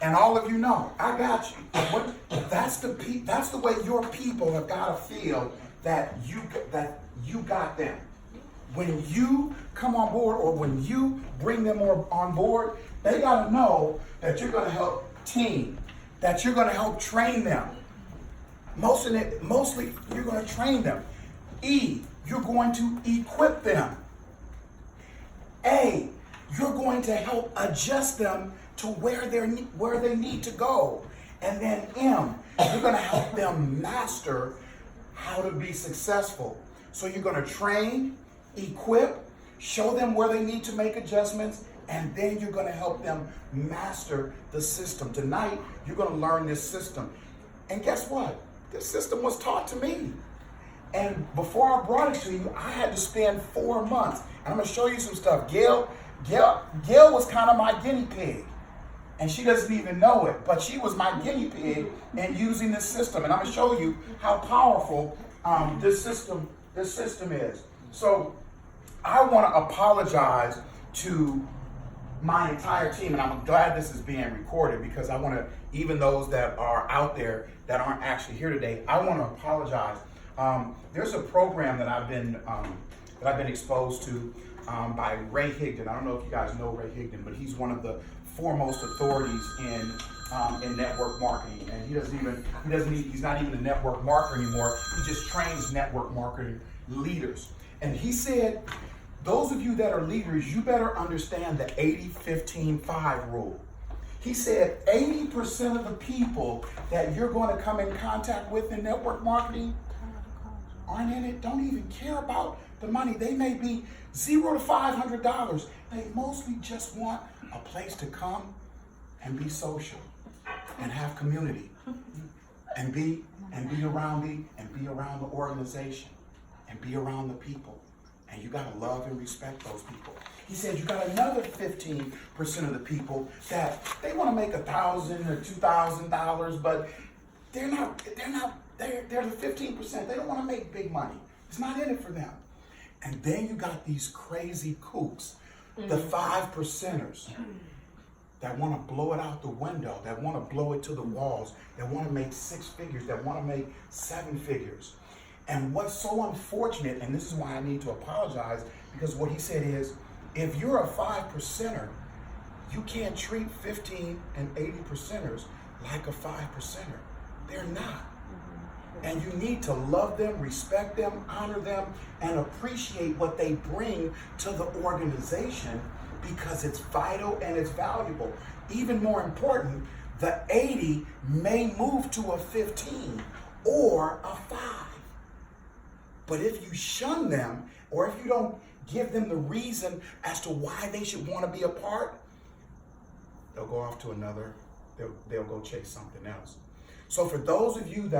And all of you know, I got you. That's the way your people have got to feel that you got them. When you come on board or when you bring them on board, they got to know that you're going to help team, that you're going to help train them. Mostly, you're going to train them. E, you're going to equip them. A, you're going to help adjust them to where they need to go. And then M, you're going to help them master how to be successful. So you're going to train, equip, show them where they need to make adjustments, and then you're going to help them master the system. Tonight, you're going to learn this system. And guess what? This system was taught to me. And before I brought it to you, I had to spend 4 months. And I'm going to show you some stuff. Gail was kind of my guinea pig. And she doesn't even know it, but she was my guinea pig in using this system. And I'm going to show you how powerful this system is. So I want to apologize to my entire team, and I'm glad this is being recorded because I want to, even those that are out there that aren't actually here today, I want to apologize. There's a program that I've been exposed to by Ray Higdon. I don't know if you guys know Ray Higdon, but he's one of the foremost authorities in network marketing, and he's not even a network marketer anymore. He just trains network marketing leaders. And he said, those of you that are leaders, you better understand the 80-15-5 rule. He said 80% of the people that you're going to come in contact with in network marketing aren't in it, don't even care about the money. They may be $0 to $500. They mostly just want a place to come and be social and have community and be around the organization and be around the people. And you got to love and respect those people. He said you got another 15% of the people that they want to make $1,000 or $2,000, but they're the 15%. They don't want to make big money. It's not in it for them. And then you got these crazy kooks, the 5%ers that want to blow it out the window, that want to blow it to the walls, that want to make 6 figures, that want to make 7 figures. And what's so unfortunate, and this is why I need to apologize, because what he said is, if you're a 5%er, you can't treat 15 and 80%ers like a 5%er. They're not. And you need to love them, respect them, honor them, and appreciate what they bring to the organization because it's vital and it's valuable. Even more important, the 80 may move to a 15 or a 5. But if you shun them, or if you don't give them the reason as to why they should want to be a part, they'll go off to they'll go chase something else. So for those of you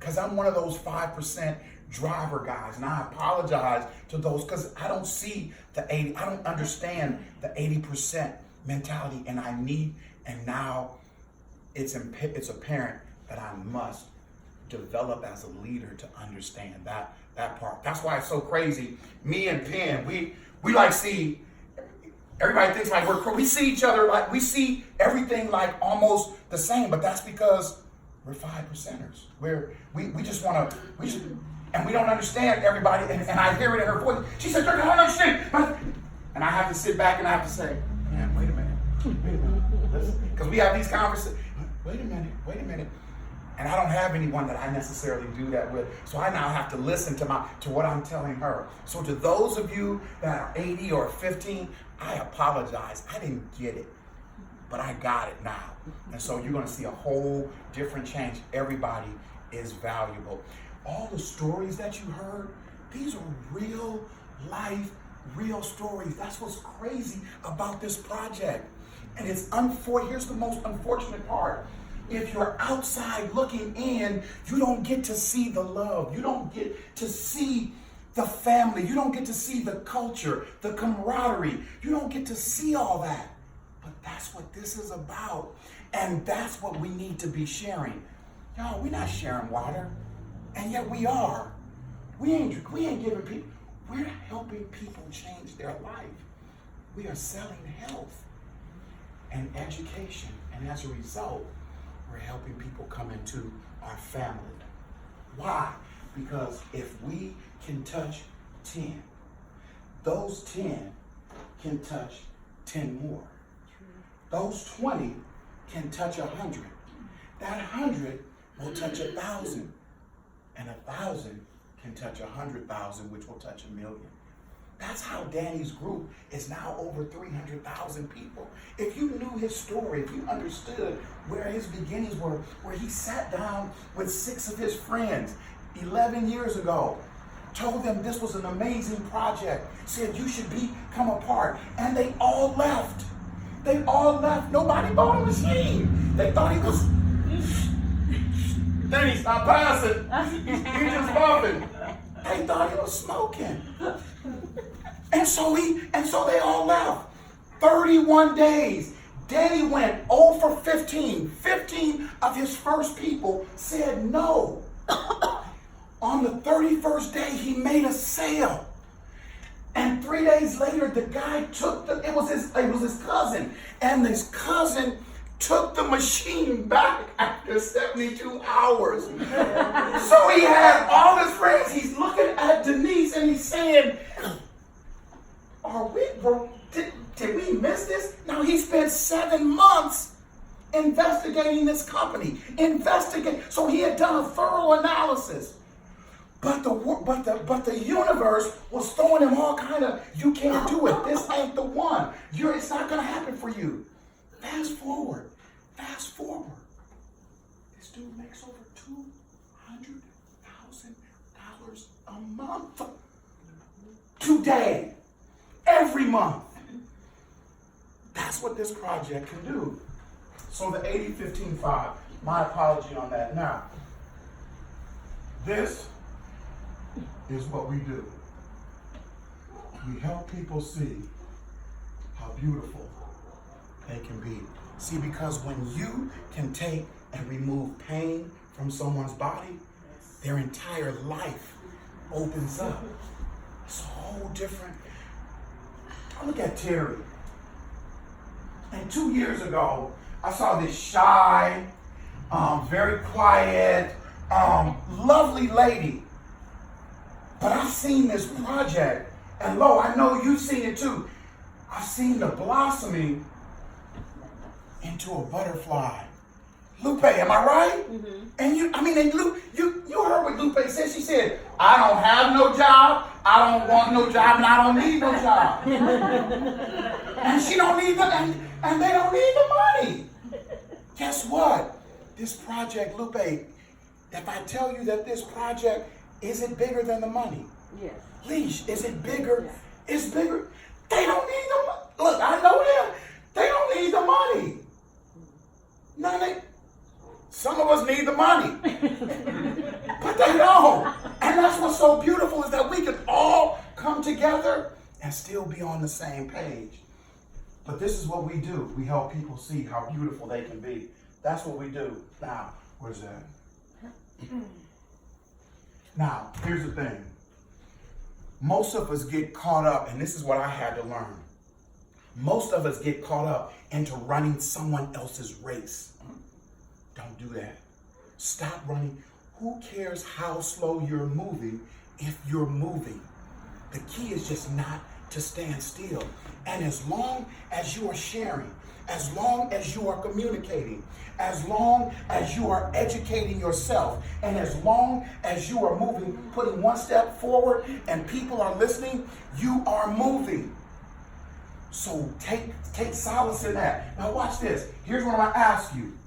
because I'm one of those 5% driver guys, and I apologize to those because I don't see the 80, I don't understand the 80% mentality, and now it's apparent that I must develop as a leader to understand that part. That's why it's so crazy. Me and Penn, we like see, everybody thinks like we see each other like, we see everything like almost the same, but that's because we're 5%ers. We just want to, and we don't understand everybody, and I hear it in her voice. She says, I don't understand. And I have to sit back and I have to say, man, wait a minute. Listen. Because we have these conversations. Wait a minute. And I don't have anyone that I necessarily do that with. So I now have to listen to what I'm telling her. So to those of you that are 80 or 15, I apologize. I didn't get it, but I got it now. And so you're going to see a whole different change. Everybody is valuable. All the stories that you heard, these are real life, real stories. That's what's crazy about this project. And here's the most unfortunate part. If you're outside looking in, you don't get to see the love. You don't get to see the family. You don't get to see the culture, the camaraderie. You don't get to see all that. But that's what this is about. And that's what we need to be sharing. Y'all, we're not sharing water. And yet we are. We ain't giving people, we're helping people change their life. We are selling health. and education. And as a result, we're helping people come into our family. Why? Because if we can touch 10, those 10 can touch 10 more. Those 20 can touch 100. That 100 will touch 1,000. And 1,000 can touch 100,000, which will touch 1,000,000. That's how Danny's group is now over 300,000 people. If you knew his story, if you understood where his beginnings were, where he sat down with 6 of his friends 11 years ago, told them this was an amazing project, said you should become a part, and they all left. They all left. Nobody bought a machine. They thought he was, Danny, stop passing. He's just bumping. They thought he was smoking. And so they all left. 31 days. Danny went 0 for 15. 15 of his first people said no. On the 31st day, he made a sale. And 3 days later, the guy took it was his cousin. And his cousin took the machine back after 72 hours. So he had all his friends. He's looking at Denise and he's saying, did we miss this? Now he spent 7 months investigating this company. So he had done a thorough analysis. But the universe was throwing him all kind of, you can't do it. This ain't the one. It's not going to happen for you. Fast forward. This dude makes over $200,000 a month. Today. Every month. That's what this project can do. So the 80-15-5, my apology on that. Now, this is what we do. We help people see how beautiful they can be. See, because when you can take and remove pain from someone's body, their entire life opens up. It's a whole different. Look at Terry. And 2 years ago, I saw this shy, very quiet, lovely lady. But I've seen this project, and lo, I know you've seen it too. I've seen the blossoming into a butterfly. Lupe, am I right? Mm-hmm. And you heard what Lupe said. She said, I don't have no job, I don't want no job, and I don't need no job. And she don't need and they don't need the money. Guess what? This project, Lupe, if I tell you that this project, is it bigger than the money? Yes. Leash, is it bigger? Yes. It's bigger. They don't need the money. Look, I know them. They don't need the money. Some of us need the money. But they don't. And that's what's so beautiful is that we can all come together and still be on the same page. But this is what we do. We help people see how beautiful they can be. That's what we do. Now, where's that? Now, here's the thing. Most of us get caught up, and this is what I had to learn. Most of us get caught up into running someone else's race. Don't do that. Stop running. Who cares how slow you're moving if you're moving? The key is just not to stand still. And as long as you are sharing, as long as you are communicating, as long as you are educating yourself, and as long as you are moving, putting one step forward and people are listening, you are moving. So take solace in that. Now watch this. Here's what I'm going to ask you.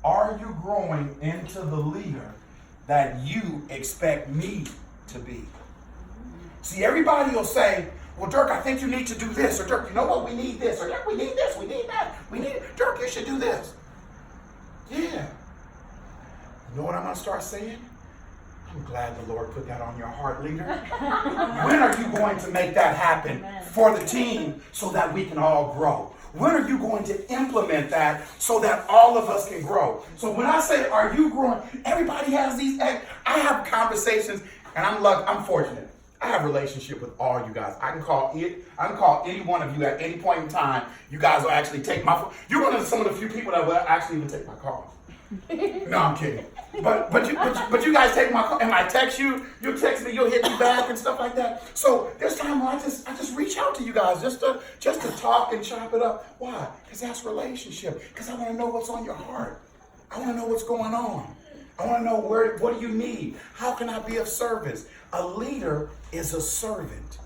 Are you growing into the leader that you expect me to be? See, everybody will say, well, Dirk, I think you need to do this. Or Dirk, you know what? We need this. Or Dirk, we need this. We need that. We need it. Dirk, you should do this. Yeah. You know what I'm going to start saying? I'm glad the Lord put that on your heart, leader. When are you going to make that happen for the team so that we can all grow? When are you going to implement that so that all of us can grow? So when I say, are you growing? Everybody has these, I have conversations, and I'm fortunate. I have a relationship with all you guys. I can call any one of you at any point in time. You guys will actually take my phone. You're one of some of the few people that will actually even take my calls. No, I'm kidding. But you guys take my call, and I text you. You text me. You'll hit me back and stuff like that. So there's time where I just reach out to you guys just to talk and chop it up. Why? Because that's relationship. Because I want to know what's on your heart. I want to know what's going on. I want to know what do you need? How can I be of service? A leader is a servant.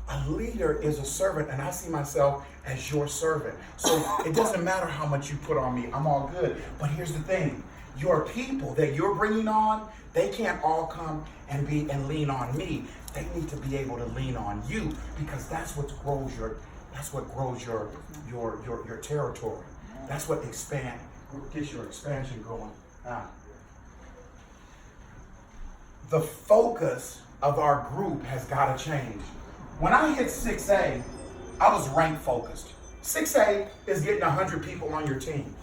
A leader is a servant, and I see myself as your servant. So it doesn't matter how much you put on me. I'm all good. But here's the thing. Your people that you're bringing on, they can't all come and lean on me. They need to be able to lean on you, because that's what grows your territory. That's what gets your expansion going. Now, the focus of our group has got to change. When I hit 6A, I was rank focused. 6A is getting 100 people on your team.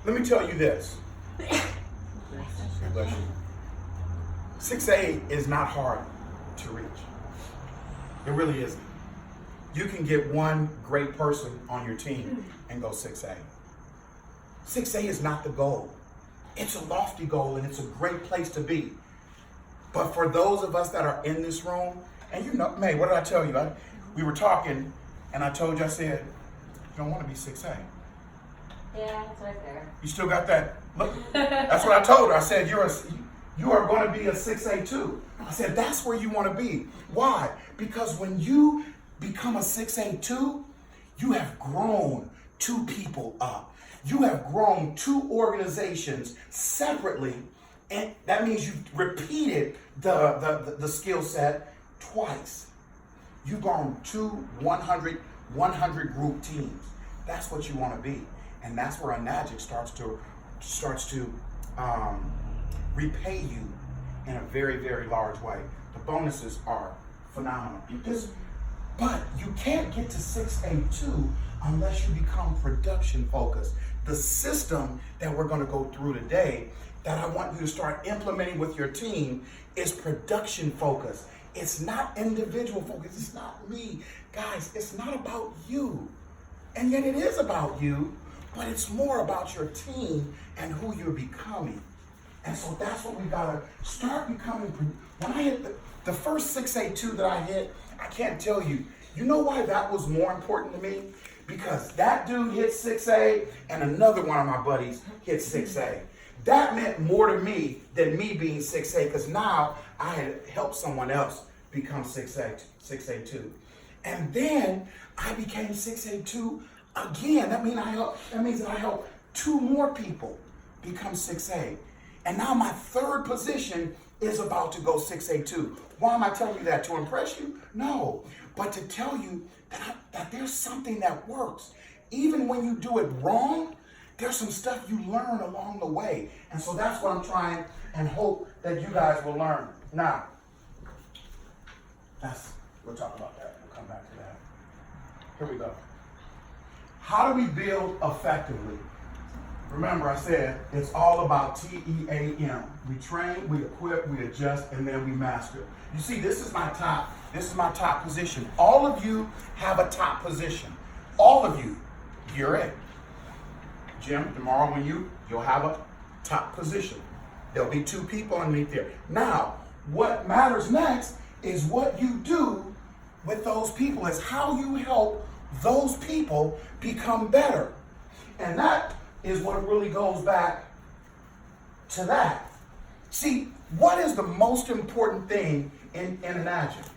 Let me tell you this. Bless you. 6A is not hard to reach. It really isn't. You can get one great person on your team and go 6A. 6A is not the goal. It's a lofty goal, and it's a great place to be. But for those of us that are in this room, and you know, May, what did I tell you? We were talking, and I told you, I said, you don't want to be 6A. Yeah, it's right there. You still got that? Look, that's what I told her. I said, you are going to be a 6A too. I said, that's where you want to be. Why? Because when you become a 6A too, you have grown 2 people up. You have grown 2 organizations separately, and that means you've repeated the skill set twice. You've gone 2 100 group teams. That's what you want to be, and that's where Enagic starts to repay you in a very, very large way. The bonuses are phenomenal. But you can't get to 6A2 unless you become production focused. The system that we're going to go through today, that I want you to start implementing with your team, is production focused. It's not individual focused. It's not me. Guys, it's not about you. And yet it is about you, but it's more about your team and who you're becoming. And so that's what we gotta start becoming. When I hit the first 6A2 that I hit, I can't tell you. You know why that was more important to me? Because that dude hit 6A and another one of my buddies hit 6A. That meant more to me than me being 6A, because now I had helped someone else become 6A2. And then I became 6A2 again. That means that I helped 2 more people become 6A. And now my 3rd position is about to go 6A2. Why am I telling you that? To impress you? No. But to tell you that there's something that works. Even when you do it wrong, there's some stuff you learn along the way. And so that's what I'm trying and hope that you guys will learn. Now, we'll talk about that. We'll come back to that. Here we go. How do we build effectively? Remember, I said it's all about TEAM. We train, we equip, we adjust, and then we master. You see, this is my top position. All of you have a top position. All of you. You're it. Jim, tomorrow when you'll have a top position. There'll be 2 people underneath there. Now, what matters next is what you do with those people, is how you help those people become better. And that is what really goes back to that. See, what is the most important thing in Enagic?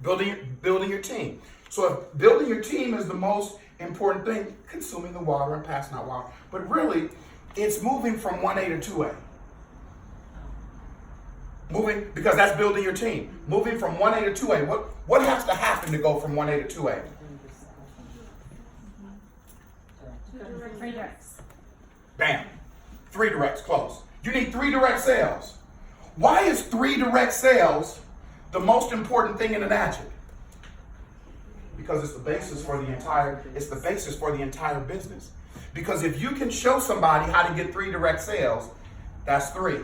Building your team. So if building your team is the most important thing, consuming the water and passing out water. But really, it's moving from 1A to 2A. Because that's building your team. Moving from 1A to 2A. What has to happen to go from 1A to 2A? 3 directs. Bam. 3 directs, close. You need 3 direct sales. Why is 3 direct sales the most important thing in Enagic? Because it's the basis for the entire business. Because if you can show somebody how to get 3 direct sales, That's 3.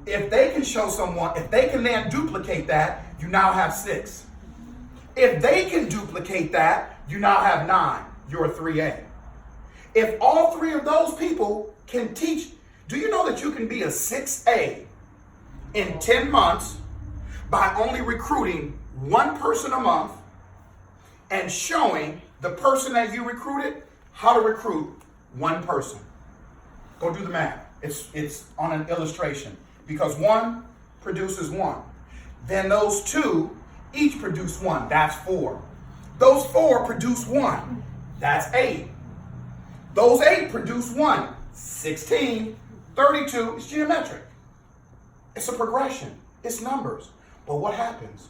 If they can show someone, if they can then duplicate that, you now have 6. If they can duplicate that, you now have 9. You're a 3A. If all 3 of those people can teach, do you know that you can be a 6A in 10 months by only recruiting 1 person a month and showing the person that you recruited how to recruit 1 person? Go do the math. It's on an illustration, because 1 produces 1. Then those 2 each produce 1. That's 4. Those 4 produce 1. That's 8. Those 8 produce 1. 16, 32. It's geometric. It's a progression. It's numbers. But what happens?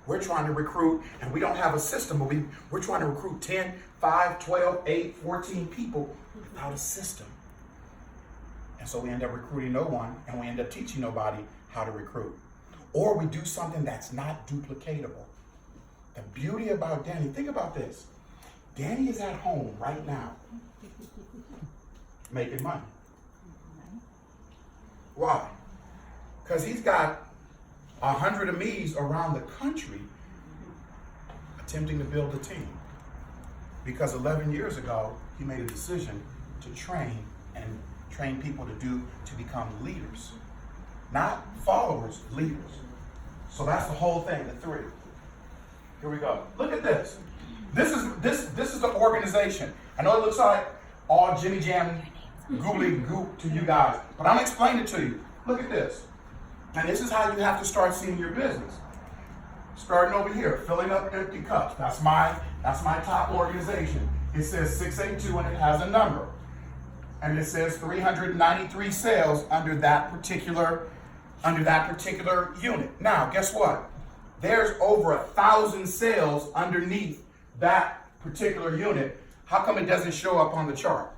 We're trying to recruit, and we don't have a system, but we're trying to recruit 10, 5, 12, 8, 14 people without a system. And so we end up recruiting no one, and we end up teaching nobody how to recruit. Or we do something that's not duplicatable. The beauty about Danny, think about this. Danny is at home right now, making money. Why? Because he's got 100 of me's around the country attempting to build a team. Because 11 years ago, he made a decision to train people to become leaders. Not followers, leaders. So that's the whole thing, the 3. Here we go. Look at this. This is the organization. I know it looks like all Jimmy Jam googly goop to you guys, but I'm explaining it to you. Look at this. And this is how you have to start seeing your business. Starting over here, filling up empty cups. That's my top organization. It says 682 and it has a number. And it says 393 sales under that particular unit. Now, guess what? There's over 1,000 sales underneath that particular unit. How come it doesn't show up on the chart?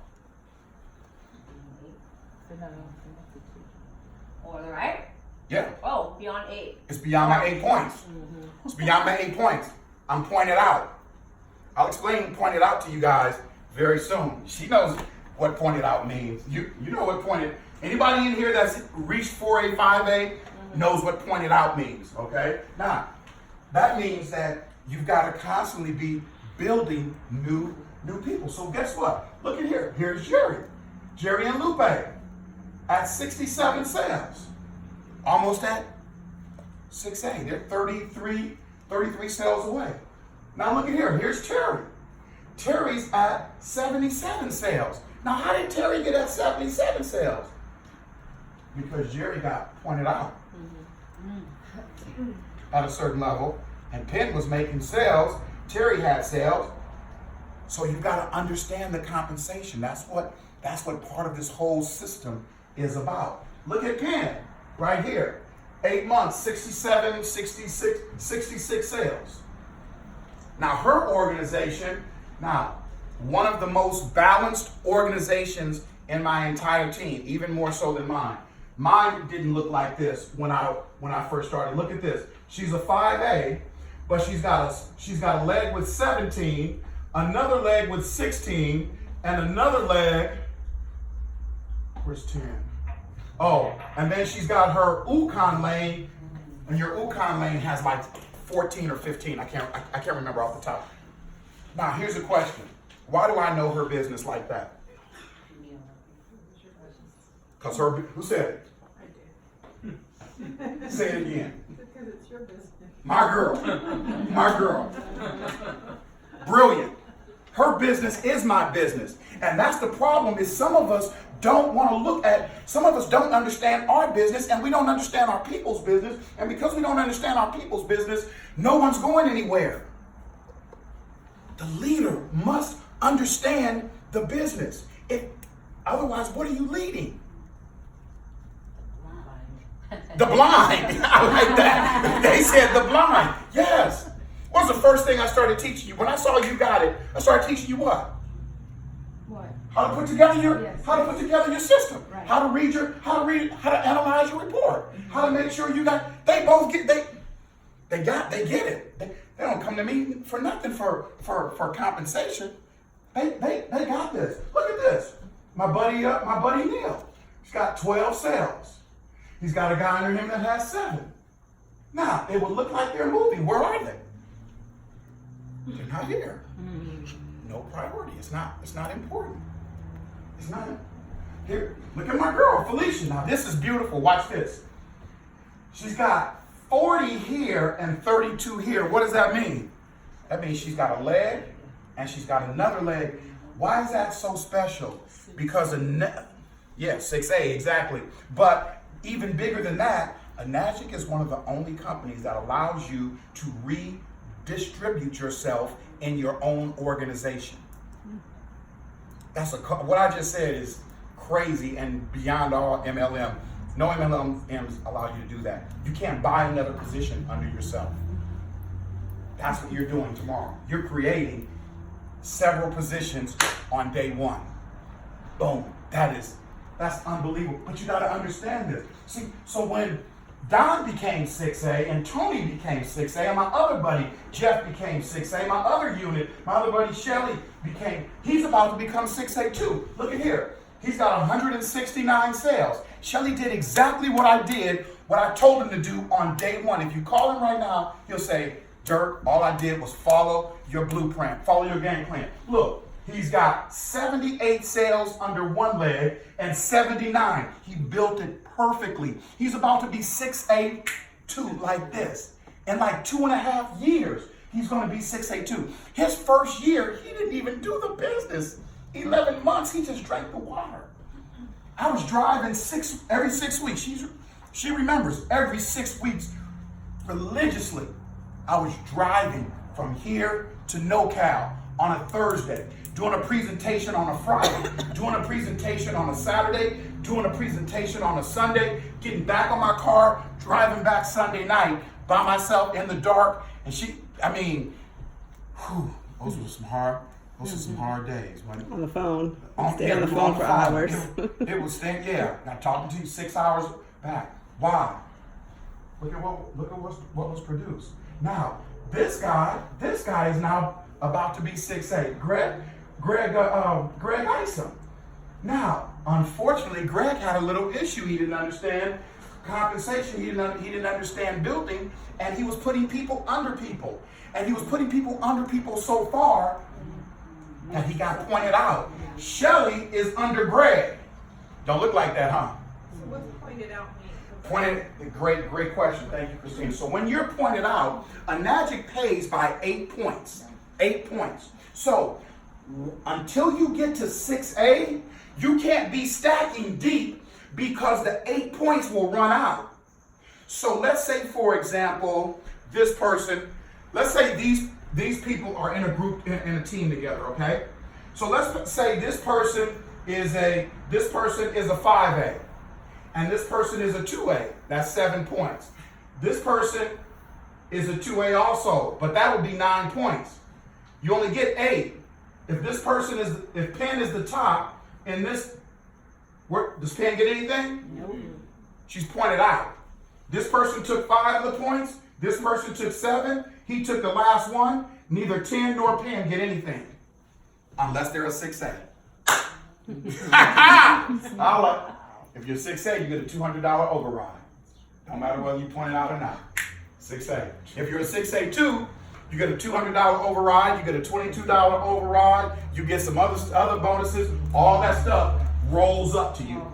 Or the right? Yeah. Oh, beyond 8. It's beyond my 8 points. It's beyond my 8 points. I'm pointed out. I'll explain pointed out to you guys very soon. She knows what pointed out means. You know what pointed. Anybody in here that's reached 4A, 5A knows what pointed out means, okay? Now, that means that you've got to constantly be building new people. So guess what? Look at here. Here's Jerry. Jerry and Lupe at 67 sales. Almost at 6A. They're 33 sales away. Now look at here. Here's Terry. Terry's at 77 sales. Now how did Terry get at 77 sales? Because Jerry got pointed out at a certain level, and Penn was making sales. Terry had sales. So you've got to understand the compensation. That's what part of this whole system is about. Look at Penn right here. 8 months, 67, 66, 66 sales. Now her organization, one of the most balanced organizations in my entire team, even more so than mine. Mine didn't look like this when I first started. Look at this. She's a 5A, but she's got a leg with 17, another leg with 16, and another leg. Where's 10? Oh, and then she's got her Ukon lane, and your Ukon lane has like 14 or 15. I can't remember off the top. Now here's a question. Why do I know her business like that? Because who said it? I did. Say it again. Because it's your business. My girl. Brilliant. Her business is my business. And that's the problem, is some of us don't understand our business, and we don't understand our people's business. And because we don't understand our people's business, no one's going anywhere. The leader must understand the business. Otherwise, what are you leading? The blind. I like that. They said the blind. Yes. What was the first thing I started teaching you? When I saw you got it, I started teaching you what? What? How to put together Yes. how to put together your system. Right. How to analyze your report. How to make sure you got. They both get. They get it. They don't come to me for nothing for compensation. They got this. Look at this. My buddy Neil. He's got 12 sales. He's got a guy under him that has 7. Now, it would look like they're moving. Where are they? They're not here. No priority. It's not important. It's not. Here, look at my girl, Felicia. Now, this is beautiful. Watch this. She's got 40 here and 32 here. What does that mean? That means she's got a leg and she's got another leg. Why is that so special? Because, yeah, 6A, exactly. But even bigger than that, Enagic is one of the only companies that allows you to redistribute yourself in your own organization. What I just said is crazy and beyond all MLM. No MLMs allow you to do that. You can't buy another position under yourself. That's what you're doing tomorrow. You're creating several positions on day 1. Boom. That's unbelievable. But you got to understand this. See, so when Don became 6A and Tony became 6A and my other buddy Jeff became 6A, my other unit, my other buddy Shelly he's about to become 6A too. Look at here. He's got 169 sales. Shelly did exactly what I told him to do on day 1. If you call him right now, he'll say, Dirk, all I did was follow your blueprint, follow your game plan. Look, he's got 78 sales under one leg and 79. He built it perfectly. He's about to be 6A too, like this. In like 2.5 years, he's going to be 6A too. His first year, he didn't even do the business. 11 months, he just drank the water. I was driving every 6 weeks. She remembers every 6 weeks religiously. I was driving from here to NoCal on a Thursday, doing a presentation on a Friday, doing a presentation on a Saturday, doing a presentation on a Sunday, getting back on my car, driving back Sunday night by myself in the dark. And those were some hard days. On the phone. Stay Yeah, on the we were phone for hours. It was staying, yeah. Not talking to you 6 hours back. Why? Look at what was produced. Now, this guy is now about to be 6A. Greg Isom. Now, unfortunately, Greg had a little issue. He didn't understand compensation. He didn't understand building, and he was putting people under people. And he was putting people under people so far that he got pointed out. Shelly is under Greg. Don't look like that, huh? So what's pointed out mean? Great question. Thank you, Christine. So when you're pointed out, Enagic pays by 8 points. 8 points. So until you get to 6A, you can't be stacking deep because the 8 points will run out. So let's say, for example, this person, let's say these people are in a group, in a team together, okay? So let's say this person is a 5A. And this person is a 2A. That's 7 points. This person is a 2A also, but that would be 9 points. You only get 8. If Penn is the top in this, does Penn get anything? Nope. She's pointed out. This person took 5 of the points. This person took 7. He took the last one. Neither 10 nor Penn get anything. Unless they're a 6A. If you're 6A, you get a $200 override. No matter whether you point it out or not. 6A. If you're a 6A too, you get a $200 override, you get a $22 override, you get some other bonuses, all that stuff rolls up to you.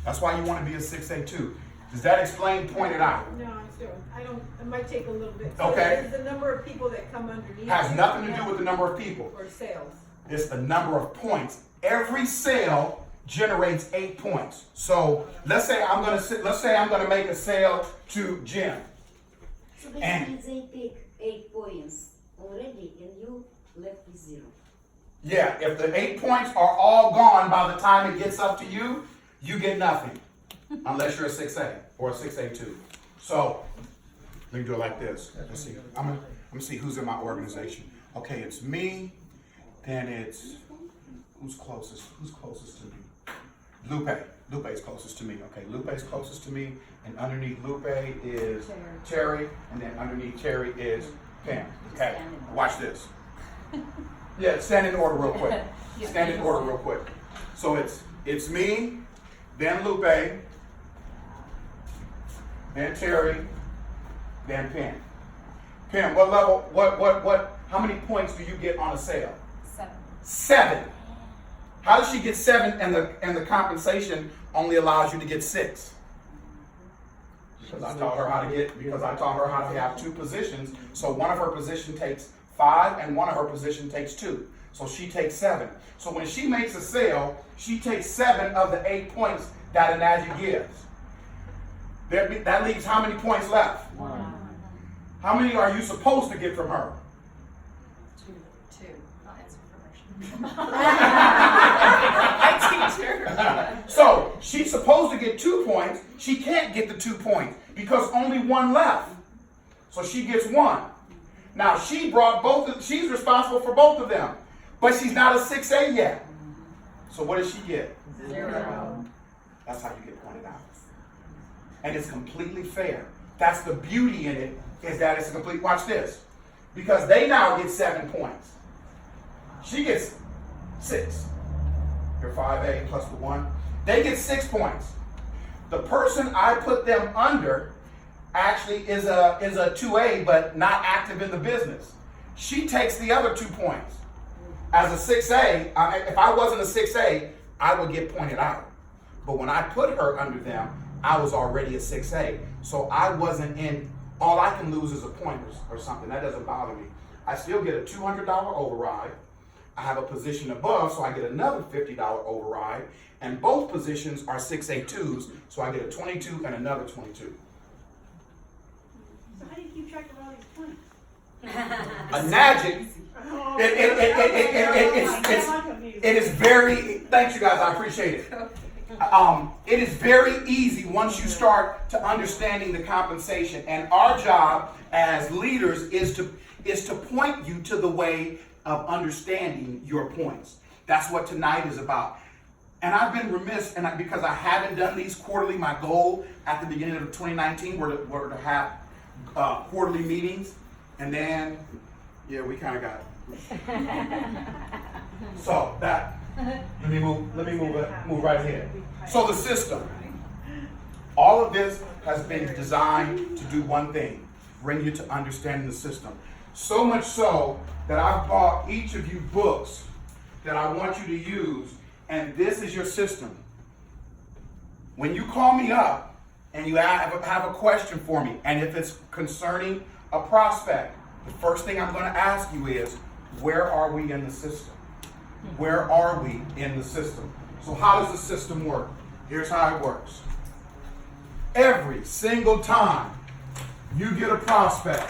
That's why you want to be a 6A too. Does that explain pointed out? No, I'm still, it might take a little bit. Okay. So the number of people that come underneath. Has nothing to do with the number of people. Or sales. It's the number of points. Every sale generates 8 points. So let's say I'm gonna make a sale to Jim. So basically they take 8 points already and you left with 0. Yeah, if the 8 points are all gone by the time it gets up to you, you get nothing. Unless you're a 6A or a 6A too. So let me do it like this. Let's see. I'm gonna see who's in my organization. Okay, it's me. Then it's who's closest to me? Lupe. Lupe is closest to me. Okay, Lupe is closest to me, and underneath Lupe is Terry, and then underneath Terry is Pam. Okay, watch this. Yeah, stand in order real quick. Stand in order real quick. So it's me, then Lupe, then Terry, then Penn. Penn, what level, how many points do you get on a sale? 7. 7. How does she get 7 and the compensation only allows you to get 6? Because I taught her how to have 2 positions. So one of her position takes 5 and one of her position takes 2. So she takes 7. So when she makes a sale, she takes 7 of the 8 points that Anaji gives. That leaves how many points left? 1. How many are you supposed to get from her? 2. Not information. My teacher. So she's supposed to get 2 points. She can't get the 2 points because only 1 left. So she gets 1. Now she's responsible for both of them, but she's not a 6A yet. So what does she get? 0. That's how you get pointed out. And it's completely fair. That's the beauty in it, is that it's a complete, watch this. Because they now get 7 points. She gets 6. Your 5A plus the 1. They get 6 points. The person I put them under actually is a 2A, but not active in the business. She takes the other 2 points. As a 6A, if I wasn't a 6A, I would get pointed out. But when I put her under them, I was already a 6A. So I wasn't in, all I can lose is a point or something. That doesn't bother me. I still get a $200 override. I have a position above, so I get another $50 override. And both positions are 6A2s, so I get a 22 and another 22. So how do you keep track of all these points? A magic. It is very, thanks you guys, I appreciate it. It is very easy once you start to understanding the compensation. And our job as leaders is to point you to the way of understanding your points. That's what tonight is about. And I've been remiss, because I haven't done these quarterly. My goal at the beginning of 2019 were to have quarterly meetings, and then we kind of got it. So that let me move right ahead. So the system, all of this has been designed to do one thing: bring you to understanding the system. So much so that I've bought each of you books that I want you to use, and this is your system. When you call me up and you have a question for me, and if it's concerning a prospect, the first thing I'm going to ask you is, where are we in the system? Where are we in the system? So how does the system work? Here's how it works. Every single time you get a prospect,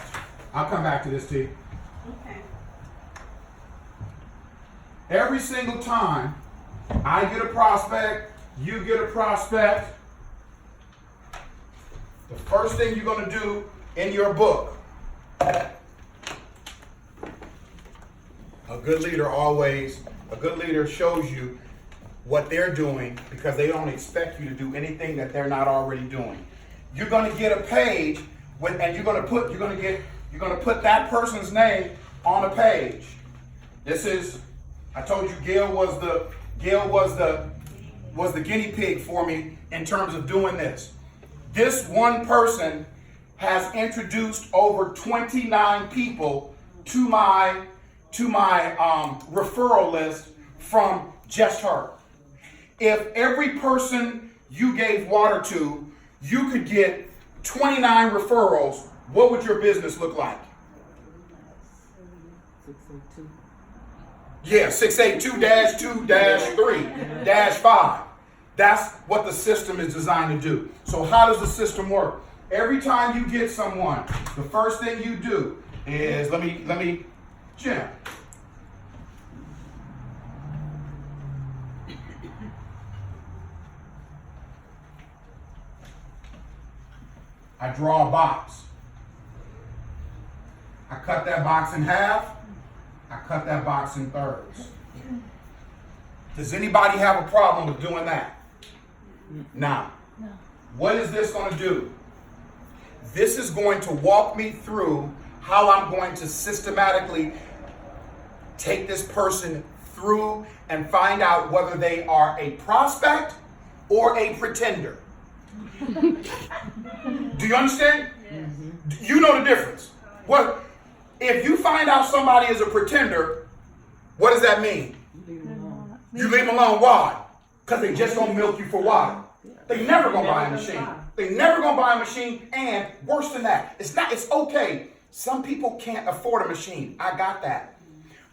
I'll come back to this, T. Okay. Every single time I get a prospect, you get a prospect, the first thing you're going to do in your book, a good leader shows you what they're doing because they don't expect you to do anything that they're not already doing. You're going to get a page and you're going to put that person's name on a page. This is, I told you Gail was the guinea pig for me in terms of doing this. This one person has introduced over 29 people to my referral list from just her. If every person you gave water to, you could get 29 referrals, what would your business look like? 602. Yeah, 682-2-3-5. That's what the system is designed to do. So how does the system work? Every time you get someone, the first thing you do is, let me, Jim. I draw a box. I cut that box in half. I cut that box in thirds. Does anybody have a problem with doing that? Now, what is this going to do? This is going to walk me through how I'm going to systematically take this person through and find out whether they are a prospect or a pretender. Do you understand? You know the difference. What if you find out somebody is a pretender? What does that mean? You leave them alone. Why? Because they just gonna milk you for water. They never gonna buy a machine. They never gonna buy a machine, and worse than that, it's okay. Some people can't afford a machine. I got that.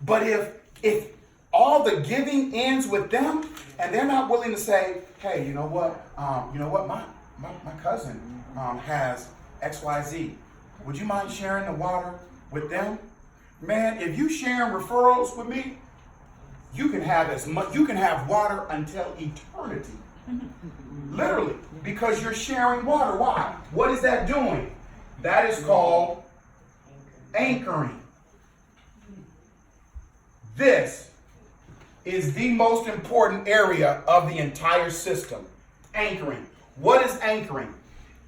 But if all the giving ends with them, and they're not willing to say, hey, you know what? My cousin has XYZ. Would you mind sharing the water with them? Man, if you sharing referrals with me, you can have as much. You can have water until eternity. Literally, because you're sharing water. Why? What is that doing? That is called anchoring. This is the most important area of the entire system. Anchoring. What is anchoring?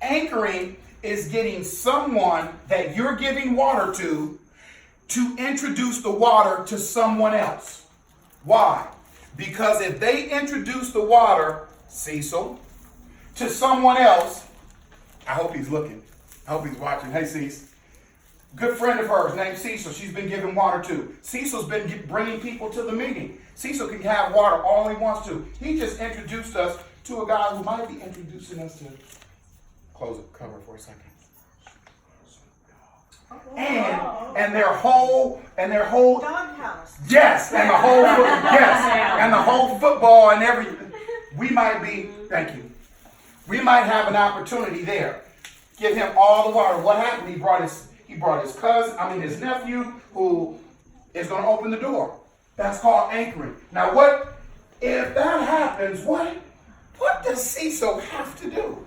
Anchoring is getting someone that you're giving water to introduce the water to someone else. Why? Because if they introduce the water, Cecil, to someone else, I hope he's looking. I hope he's watching. Hey, Cecil. Good friend of hers named Cecil, she's been giving water to. Cecil's been bringing people to the meeting. Cecil can have water all he wants to. He just introduced us to a guy who might be introducing us to. Close the cover for a second. And their whole Doghouse. yes, and the whole football and everything. We might be, thank you. We might have an opportunity there. Give him all the water. What happened? He brought his nephew, who is going to open the door. That's called anchoring. Now, what if that happens? What does Cecil have to do?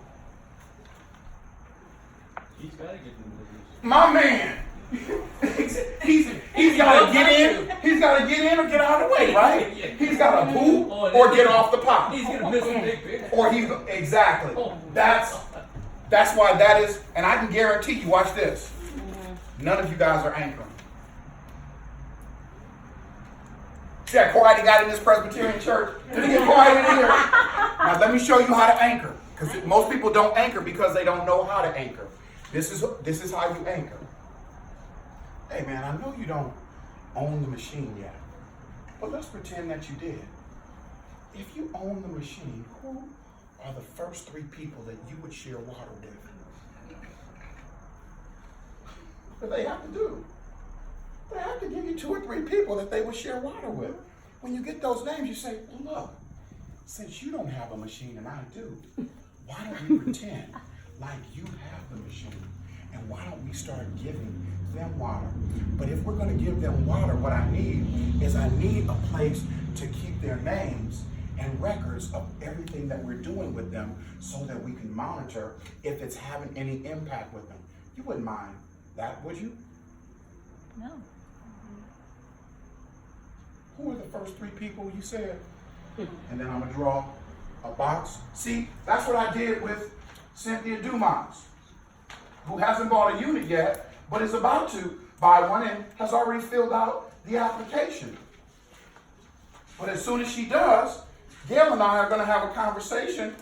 He's got to get in the business. My man, he's got to get in. He's got to get in or get out of the way, right? He's got to poop or get off the pot. He's going to miss a big picture. Or exactly. That's why that is, and I can guarantee you, watch this. None of you guys are anchoring. See how quiet he got in this Presbyterian church? Did he get quiet in here? Now let me show you how to anchor. Because most people don't anchor because they don't know how to anchor. This is how you anchor. Hey man, I know you don't own the machine yet. But let's pretend that you did. If you own the machine, who are the first 3 people that you would share water with? What do they have to do? They have to give you 2 or 3 people that they would share water with. When you get those names, you say, look, since you don't have a machine and I do, why don't we pretend like you have the machine? And why don't we start giving them water? But if we're going to give them water, what I need a place to keep their names and records of everything that we're doing with them so that we can monitor if it's having any impact with them. You wouldn't mind that, would you? No. Who are the first 3 people you said? And then I'm going to draw a box. See, that's what I did with Cynthia Dumas, who hasn't bought a unit yet, but is about to buy one and has already filled out the application. But as soon as she does, Gail and I are going to have a conversation,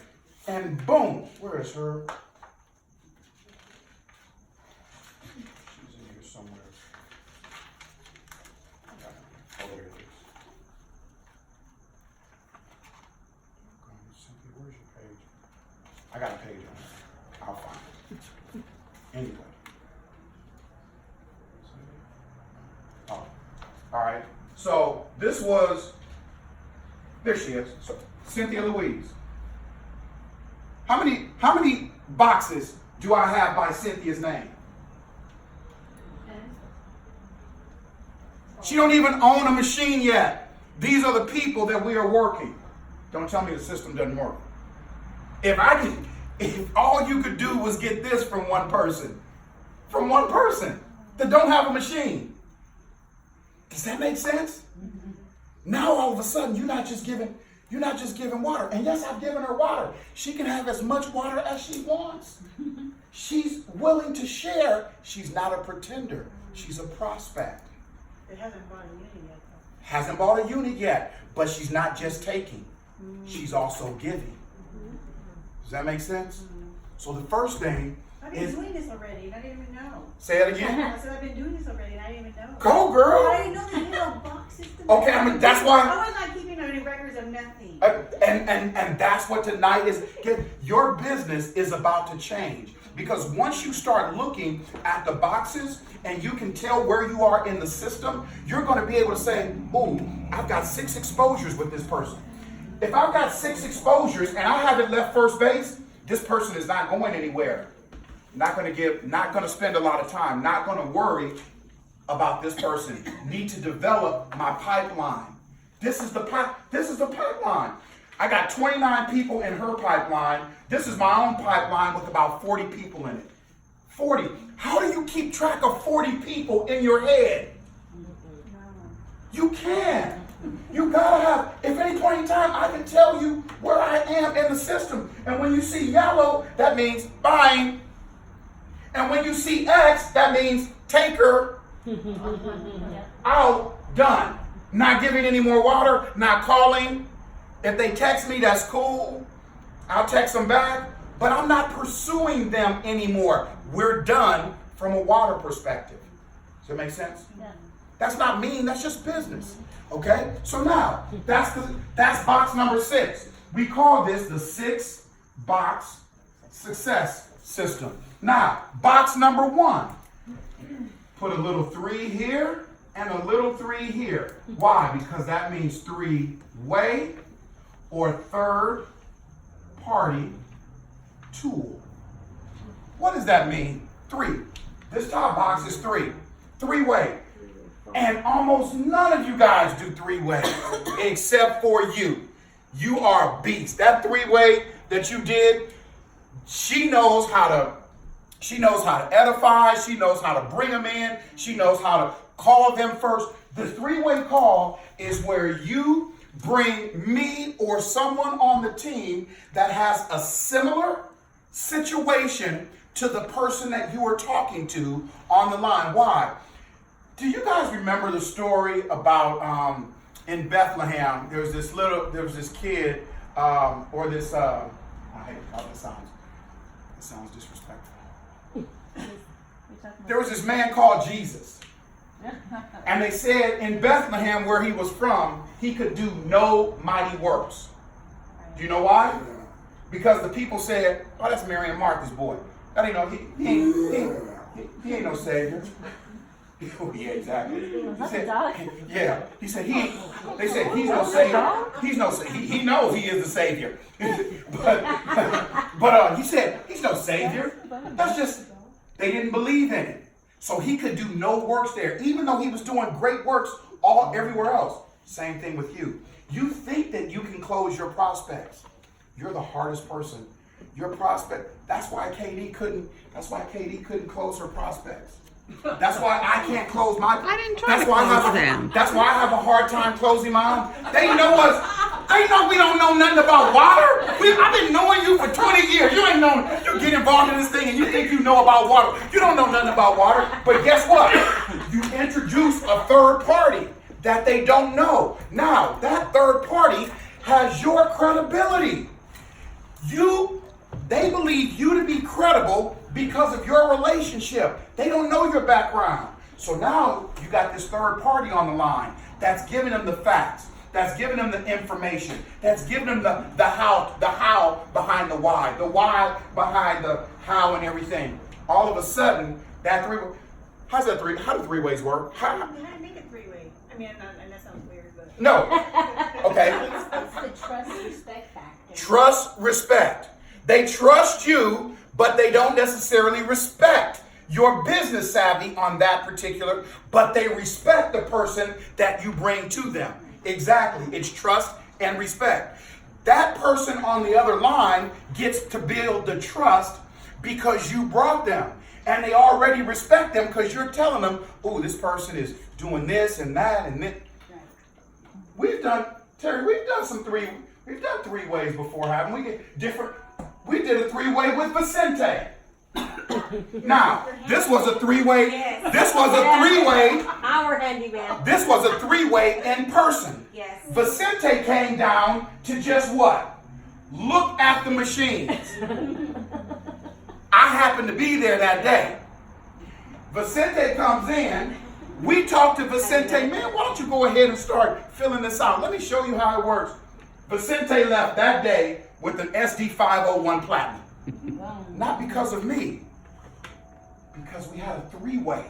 and boom, where is her? She's in here somewhere. Oh, there it is. Cynthia, where's your page? I got a page on it. I'll find it. Anyway. Oh, all right. So this was, there she is. So Cynthia Louise. How many boxes do I have by Cynthia's name? She don't even own a machine yet. These are the people that we are working. Don't tell me the system doesn't work. If all you could do was get this from one person that don't have a machine. Does that make sense? Now all of a sudden you're not just giving water. And yes, I've given her water. She can have as much water as she wants. She's willing to share. She's not a pretender. She's a prospect. It hasn't bought a unit yet, though. Hasn't bought a unit yet, but she's not just taking. She's also giving. Does that make sense? So the first thing I've been is, doing this already and I didn't even know. say it again. I said I've been doing this already and I didn't even know. Go, I girl. didn't know that little box system. Okay, I mean, that's why. I was not keeping any records of nothing. And that's what tonight is. Your business is about to change, because once you start looking at the boxes and you can tell where you are in the system, you're going to be able to say, "Ooh, I've got 6 exposures with this person. If I've got 6 exposures and I haven't left first base, this person is not going anywhere. Not going to spend a lot of time. Not going to worry about this person. Need to develop my pipeline. This is the pipeline. I got 29 people in her pipeline. This is my own pipeline with about 40 people in it. 40. How do you keep track of 40 people in your head? You can. You gotta have, if any point in time, I can tell you where I am in the system. And when you see yellow, that means buying. And when you see X, that means taker. Out, done. Not giving any more water, not calling. If they text me, that's cool. I'll text them back. But I'm not pursuing them anymore. We're done from a water perspective. Does that make sense? Yeah. That's not mean, that's just business. Okay? So now, that's box number 6. We call this the 6-box success system. Now, box number 1. Put a little 3 here and a little 3 here. Why? Because that means 3-way or third party tool. What does that mean? 3. This top box is 3. 3-way. And almost none of you guys do 3-way except for you. You are a beast. That 3-way that you did, she knows how to edify. She knows how to bring them in. She knows how to call them first. The 3-way call is where you bring me or someone on the team that has a similar situation to the person that you are talking to on the line. Why? Do you guys remember the story about in Bethlehem? There was this kid, or this. I hate how this sounds. It sounds disrespectful. There was this man called Jesus, and they said in Bethlehem, where he was from, he could do no mighty works. Do you know why? Because the people said, "Oh, that's Mary and Martha's boy. That ain't no he ain't no savior." Oh, yeah, exactly. He said, he said they said he's no savior. He's no he knows he is the savior. but he said he's no savior. That's just, they didn't believe in it. So he could do no works there, even though he was doing great works everywhere else. Same thing with you. You think that you can close your prospects. You're the hardest person. Your prospect. That's why KD couldn't close her prospects. That's why I can't close my. I didn't try to close them. That's why I have a hard time closing my own. They know us. They know we don't know nothing about water. I've been knowing you for 20 years. You ain't known. You get involved in this thing and you think you know about water. You don't know nothing about water. But guess what? You introduce a third party that they don't know. Now that third party has your credibility. They believe you to be credible because of your relationship. They don't know your background. So now you got this third party on the line that's giving them the facts, that's giving them the information, that's giving them the how behind the why behind the how and everything. All of a sudden, how do 3-ways work? How did I make it 3-way? I mean, and that sounds weird, but. No. Okay. It's the trust respect factor. Trust, respect. They trust you, but they don't necessarily respect your business savvy on that particular, but they respect the person that you bring to them. Exactly. It's trust and respect. That person on the other line gets to build the trust because you brought them. And they already respect them because you're telling them, "Oh, this person is doing this and that and this." We've done 3-ways before, haven't we? We did a 3-way with Vicente. Now, this was a 3-way. Yes. This was a 3-way. Our handyman. This was a 3-way in person. Yes. Vicente came down to just what? look at the machines. I happened to be there that day. Vicente comes in. We talked to Vicente, man, why don't you go ahead and start filling this out? Let me show you how it works. Vicente left that day with an SD501 Platinum. Not because of me, because we had a three-way.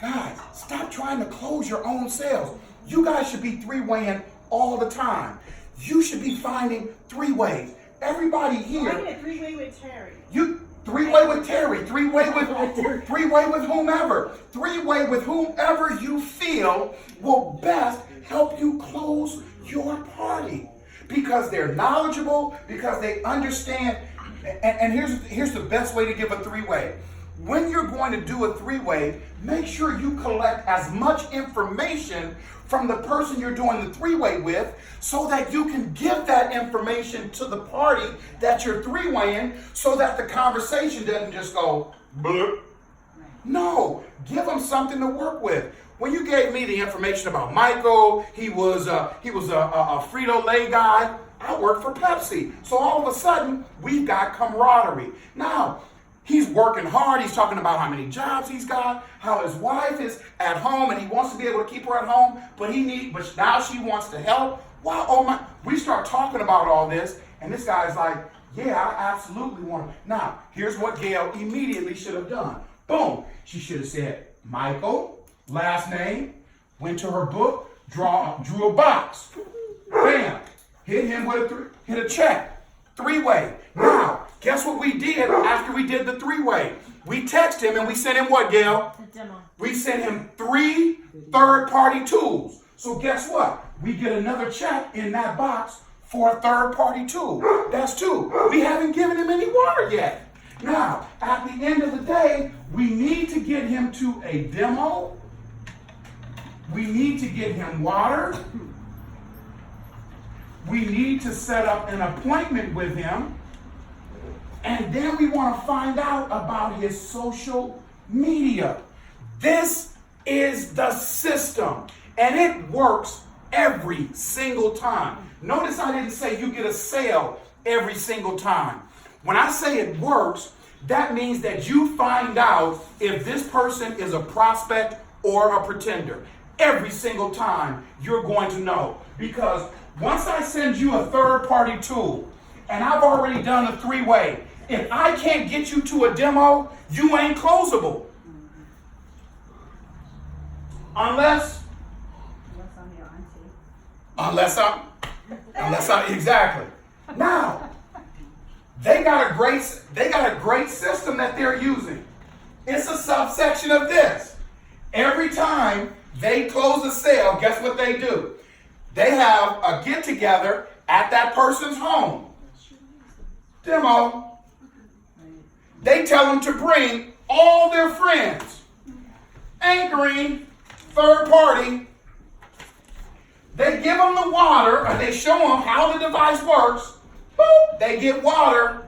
Guys, stop trying to close your own sales. You guys should be three-weighing all the time. You should be finding three ways. Everybody I here, need a three-way with Terry. you three-way with Terry, three-way with whomever, three-way with whomever you feel will best help you close your party, because they're knowledgeable, because they understand. And here's the best way to give a three-way. When you're going to do a three-way, make sure you collect as much information from the person you're doing the three-way with, so that you can give that information to the party that you're three-waying, so that the conversation doesn't just go blur. No, give them something to work with. When you gave me the information about Michael, he was a Frito-Lay guy. I work for Pepsi. So all of a sudden, we've got camaraderie. Now, he's working hard. He's talking about how many jobs he's got, how his wife is at home, and he wants to be able to keep her at home, but now she wants to help. Wow, oh my! We start talking about all this, and this guy's like, "Yeah, I absolutely want to." Now, here's what Gail immediately should have done. Boom! She should have said, "Michael, last name." Went to her book, drew a box. Bam! Hit him with hit a check. Three-way. Now, guess what we did after we did the three-way? We texted him and we sent him what, Gail? A demo. We sent him 3 third-party tools. So guess what? We get another check in that box for a third-party tool. That's 2. We haven't given him any water yet. Now, at the end of the day, we need to get him to a demo. We need to get him water. We need to set up an appointment with him. And then we want to find out about his social media. This is the system, and it works every single time. Notice I didn't say you get a sale every single time. When I say it works, that means that you find out if this person is a prospect or a pretender. Every single time you're going to know, because once I send you a third-party tool, and I've already done a three-way, if I can't get you to a demo, you ain't closable. Unless I'm exactly. Now, they got a great system that they're using. It's a subsection of this. Every time they close a sale, guess what they do? They have a get-together at that person's home. Demo. They tell them to bring all their friends. Anchoring, third party. They give them the water, or they show them how the device works. Boop, they get water.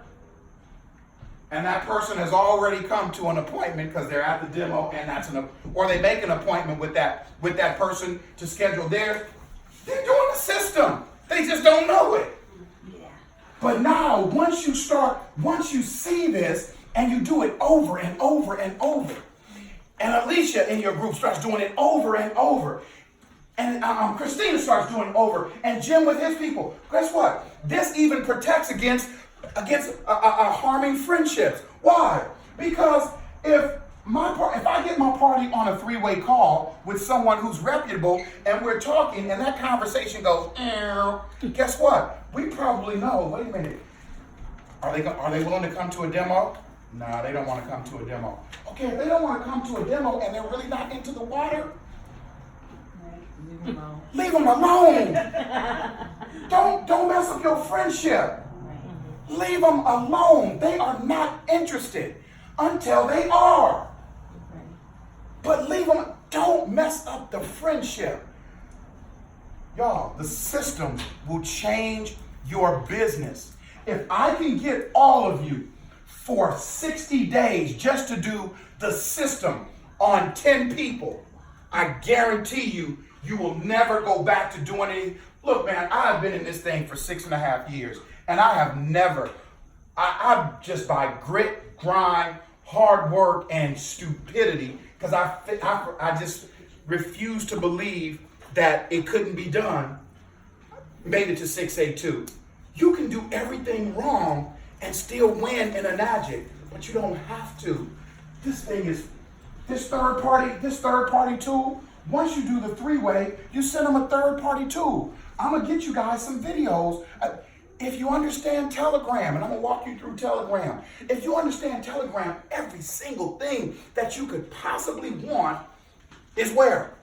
And that person has already come to an appointment because they're at the demo, and or they make an appointment with that person to schedule theirs. They're doing the system. They just don't know it. Yeah. But now, once you see this, and you do it over and over and over, and Alicia in your group starts doing it over and over, and Christina starts doing it over, and Jim with his people, guess what? This even protects against harming friendships. Why? Because if I get my party on a three-way call with someone who's reputable, and we're talking, and that conversation goes, guess what? We probably know, wait a minute, are they willing to come to a demo? No, they don't want to come to a demo. Okay, if they don't want to come to a demo and they're really not into the water, leave them alone. Don't mess up your friendship. Leave them alone. They are not interested until they are. But leave them. Don't mess up the friendship. Y'all, the system will change your business. If I can get all of you for 60 days just to do the system on 10 people, I guarantee you, you will never go back to doing anything. Look, man, I've been in this thing for 6.5 years. And I have never, I'm just by grit, grind, hard work, and stupidity, because I just refuse to believe that it couldn't be done, made it to 682. You can do everything wrong and still win in a Magic, but you don't have to. This thing is, this third party tool, once you do the three-way, you send them a third party tool. I'm gonna get you guys some videos. If you understand Telegram, and I'm gonna walk you through Telegram. If you understand Telegram, every single thing that you could possibly want is where?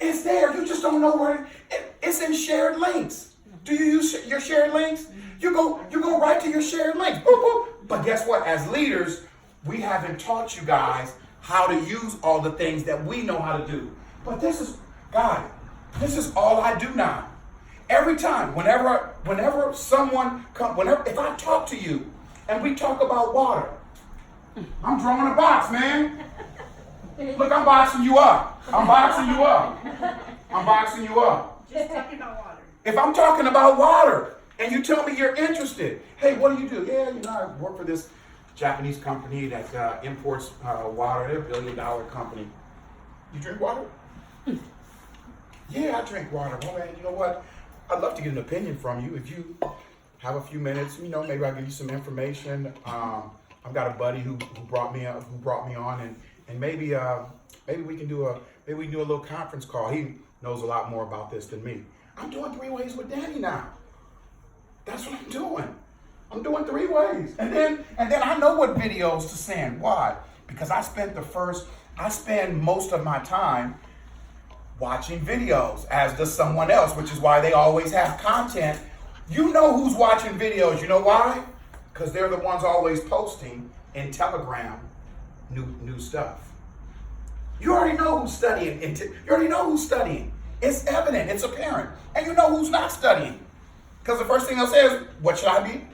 It's there. You just don't know where. It's in shared links. Do you use your shared links? You go right to your shared links. Boop, boop. But guess what? As leaders, we haven't taught you guys how to use all the things that we know how to do. But this is, God, this is all I do now. Every time, whenever someone comes, if I talk to you and we talk about water, I'm drawing a box, man. Look, I'm boxing you up. I'm boxing you up. I'm boxing you up. Just talking about water. If I'm talking about water and you tell me you're interested, hey, what do you do? Yeah, I work for this Japanese company that imports water. They're $1 billion company. You drink water? Yeah, I drink water. Well, man, you know what? I'd love to get an opinion from you. If you have a few minutes, maybe I'll give you some information. I've got a buddy who brought me on, and maybe we can do a little conference call. He knows a lot more about this than me. I'm doing 3 ways with Danny now. That's what I'm doing. I'm doing 3 ways, and then I know what videos to send. Why? Because I spend most of my time watching videos, as does someone else, which is why they always have content. You know who's watching videos. You know why? Because they're the ones always posting in Telegram new stuff. You already know who's studying. You already know who's studying. It's evident. It's apparent. And you know who's not studying. Because the first thing they'll say is, what should I be?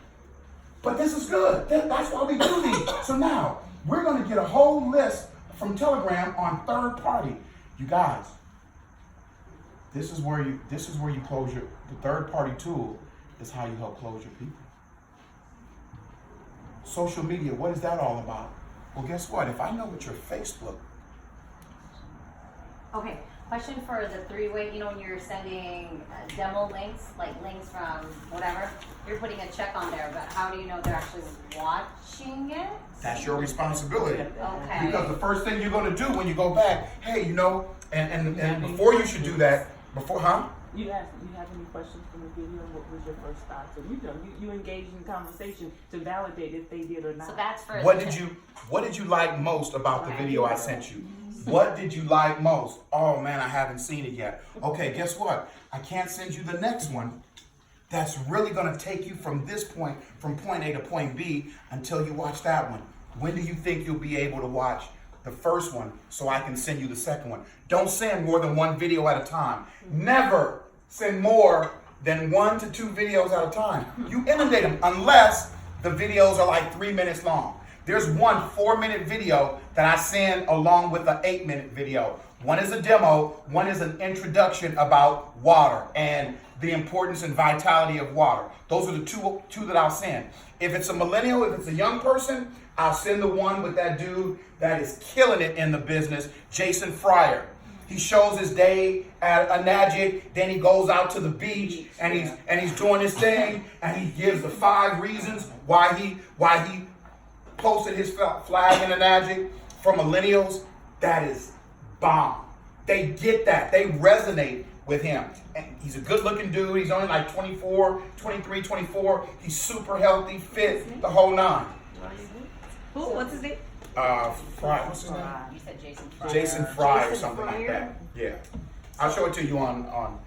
But this is good. That's why we do these. So now, we're going to get a whole list from Telegram on third party. You guys, this is where you close the third party tool is how you help close your people. Social media, what is that all about? Well, guess what? If I know what your Facebook. Okay, question for the 3-way, when you're sending demo links, like links from whatever, you're putting a check on there, but how do you know they're actually watching it? That's your responsibility. Okay. Because the first thing you're going to do when you go back, hey, and before you should do that, You have any questions from the video? What was your first thought? So you engaged in conversation to validate if they did or not. So that's for What did you like most about the video I sent you? What did you like most? Oh man, I haven't seen it yet. Okay, guess what? I can't send you the next one. That's really gonna take you from this point, from point A to point B, until you watch that one. When do you think you'll be able to watch the first one so I can send you the second one? Don't send more than 1 video at a time. Never send more than 1 to 2 videos at a time. You inundate them unless the videos are like 3 minutes long. There's one 4-minute video that I send along with an 8-minute video. One is a demo, one is an introduction about water and the importance and vitality of water. Those are the two that I'll send. If it's a millennial, if it's a young person, I'll send the one with that dude that is killing it in the business, Jason Fryer. He shows his day at a Nagic, then he goes out to the beach and he's doing his thing, and he gives the 5 reasons why he posted his flag in a Nagic. For millennials, that is bomb. They get that. They resonate with him. And he's a good-looking dude. He's only like 23, 24. He's super healthy, fit, the whole 9. Who? What's his name? Fry. What's his name? You said Jason Fryer. Jason Fry or something like that. Yeah. I'll show it to you on.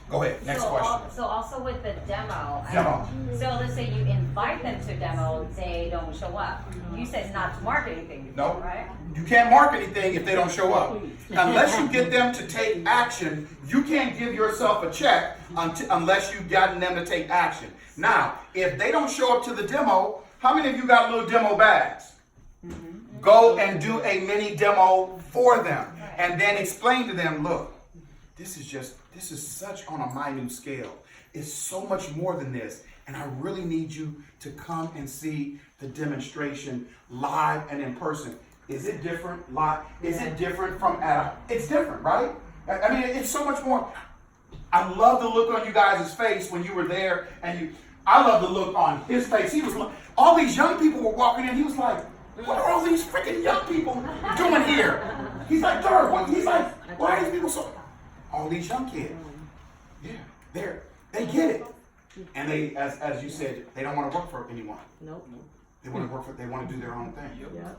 Go ahead. Next question. So also with the demo. Demo. So let's say you invite them to demo, they don't show up. You said not to market anything. Nope. Right? You can't mark anything if they don't show up. Unless you get them to take action, you can't give yourself a check unless you've gotten them to take action. Now, if they don't show up to the demo, how many of you got little demo bags? Go and do a mini demo for them and then explain to them, look, this is such on a minute scale. It's so much more than this. And I really need you to come and see the demonstration live and in person. Is it different? Is it different from it's different, right? I mean, it's so much more. I love the look on you guys' face when you were there, and I love the look on his face. He was all these young people were walking in. He was like, what are all these freaking young people doing here? He's like, he's like, why are these people so? All these young kids. Yeah, they get it. And they, as you said, they don't want to work for anyone. Nope. They want to do their own thing. Yeah.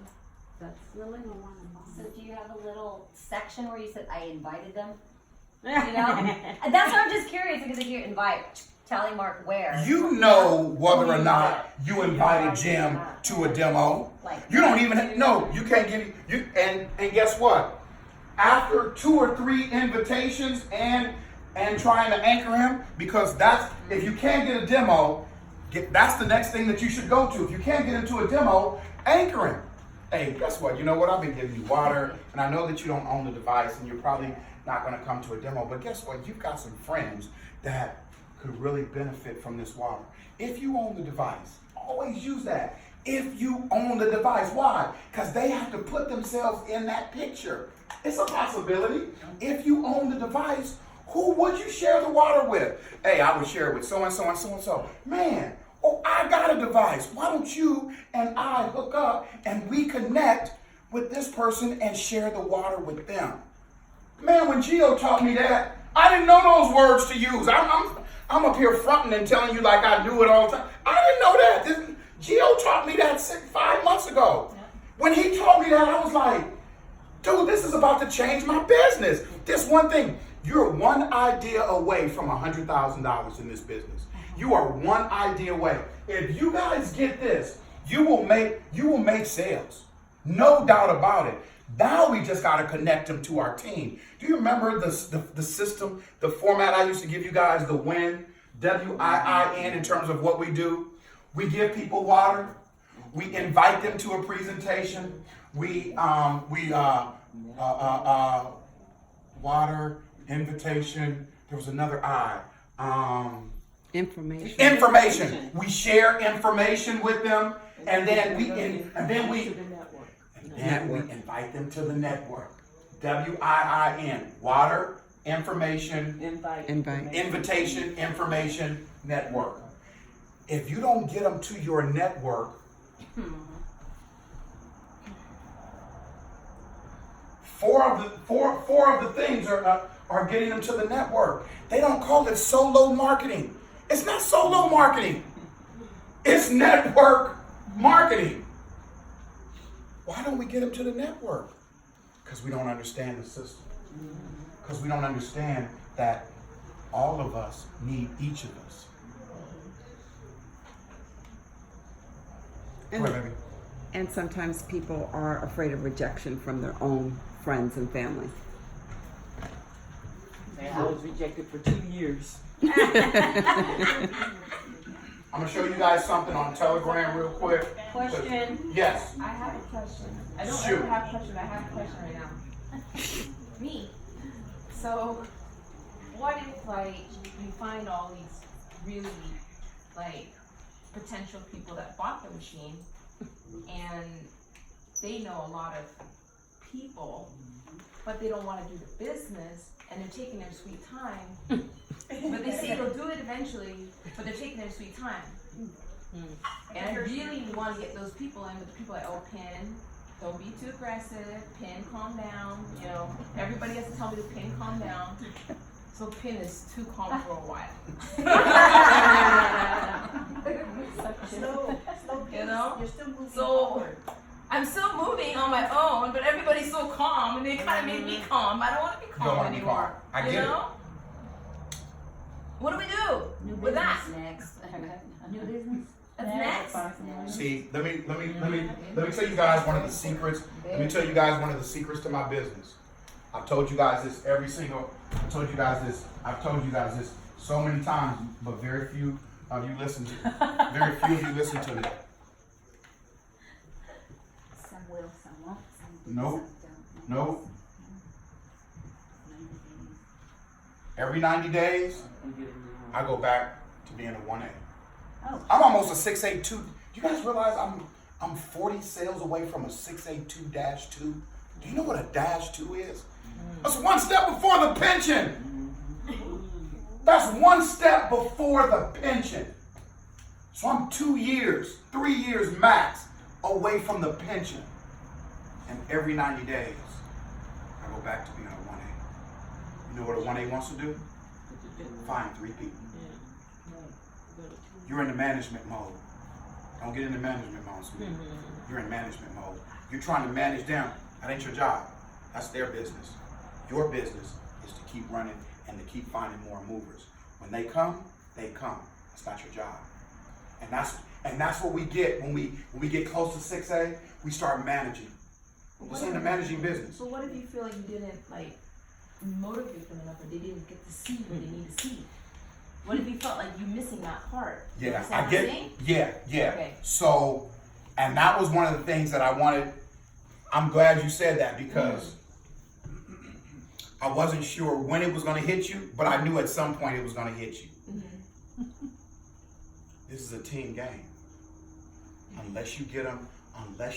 That's the limit. So do you have a little section where you said, I invited them? You know? And that's why I'm just curious, because if you invite, telling Mark where. You know whether or not you invited Jim to a demo. You don't even know. You can't get and guess what? After 2 or 3 invitations and trying to anchor him, because if you can't get a demo, that's the next thing that you should go to. If you can't get into a demo, anchor him. Hey, guess what? You know what? I've been giving you water, and I know that you don't own the device, and you're probably not going to come to a demo, but guess what? You've got some friends that could really benefit from this water. If you own the device, always use that. If you own the device, why? Because they have to put themselves in that picture. It's a possibility. If you own the device, who would you share the water with? Hey, I would share it with so-and-so and so-and-so. Man, I got a device. Why don't you and I hook up and we connect with this person and share the water with them? Man, when Gio taught me that, I didn't know those words to use. I'm up here fronting and telling you like I knew it all the time. I didn't know that. Gio taught me that 5 months ago. When he taught me that, I was like, dude, this is about to change my business. This one thing. You're one idea away from $100,000 in this business. You are one idea away. If you guys get this, you will make sales. No doubt about it. Now we just got to connect them to our team. Do you remember the system, the format I used to give you guys, the WIN, W-I-I-N, in terms of what we do? We give people water. We invite them to a presentation. Water, invitation. There was another I. Information. We share information with them, and then we invite them to the network. W-I-I-N. Water, information, invitation, information, network. If you don't get them to your network, four of the things are getting them to the network. They don't call it solo marketing. It's not solo marketing. It's network marketing. Why don't we get them to the network? Because we don't understand the system. Because we don't understand that all of us need each of us. Go ahead, baby. And sometimes people are afraid of rejection from their own friends and family. I was rejected for 2 years. I'm going to show you guys something on Telegram real quick. Question. Yes. I have a question. I don't Shoot. ever have a question. I have a question right now. Me. So, what if like you find all these really like potential people that bought the machine and they know a lot of people, but they don't want to do the business and they're taking their sweet time. But they say they'll do it eventually, but they're taking their sweet time. And I really want to get those people in with the people like, oh, Pin, don't be too aggressive. Pin, calm down. You know, everybody has to tell me to Pin, calm down. So Pin is too calm for a while. Slow You know? You're still moving So forward. I'm still moving on my own, but everybody's so calm, and they kind of made me calm. I don't want to be Don't calm wanna be anymore. calm. I you get it. know? What do we do New with that? business next. New business? That's next. See, let me tell you guys one of the secrets. Let me tell you guys one of the secrets to my business. I've told you guys this I've told you guys this so many times, but very few of you listen to it. Very few of you listen to it. Some will, some won't. Some do, Nope. some don't. Nope. Every 90 days, You get a new one. I go back to being a 1A. Oh. I'm almost a 682. You guys realize I'm 40 sales away from a 682-2? Do you know what a -2 is? That's one step before the pension. That's one step before the pension. So I'm 2 years, 3 years max away from the pension. And every 90 days, I go back to being a 1A. You know what a 1A wants to do? Find 3 people. You're in the management mode. Don't get into management mode, sweetie. You're in management mode. You're trying to manage them. That ain't your job. That's their business. Your business is to keep running and to keep finding more movers. When they come, they come. That's not your job. And that's what we get when we get close to 6A. We start managing. This ain't a managing business. So what if you feel like you didn't like motivate them enough, or they didn't get to see what they need to see? What if you felt like you're missing that part? Yeah, You understand I what I'm get. saying? Yeah. Okay. So, and that was one of the things that I wanted. I'm glad you said that because I wasn't sure when it was going to hit you, but I knew at some point it was going to hit you. This is a team game. Unless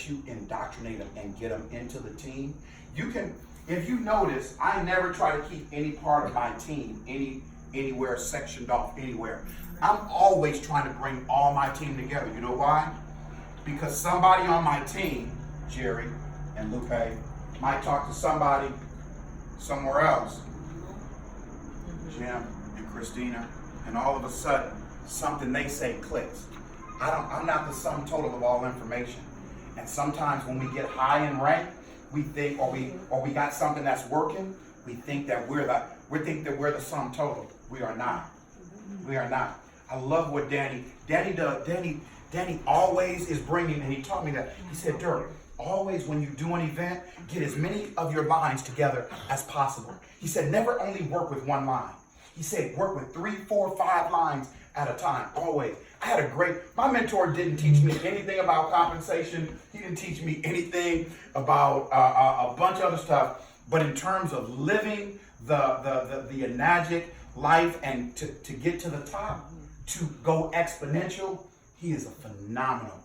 you indoctrinate them and get them into the team, you can. If you notice, I never try to keep any part of my team anywhere sectioned off anywhere. I'm always trying to bring all my team together. You know why? Because somebody on my team, Jerry and Lupe, might talk to somebody somewhere else, Jim and Christina, and all of a sudden something they say clicks. I'm not the sum total of all information. And sometimes when we get high in rank, we think, or we got something that's working, we think that we're the sum total. We are not. We are not. I love what Danny always is bringing, and he taught me that. He said, Dirk, always when you do an event, get as many of your lines together as possible. He said, never only work with one line. He said, work with 3, 4, 5 lines at a time, always. My mentor didn't teach me anything about compensation. He didn't teach me anything about a bunch of other stuff. But in terms of living the enagic life and to get to the top, to go exponential, he is a phenomenal.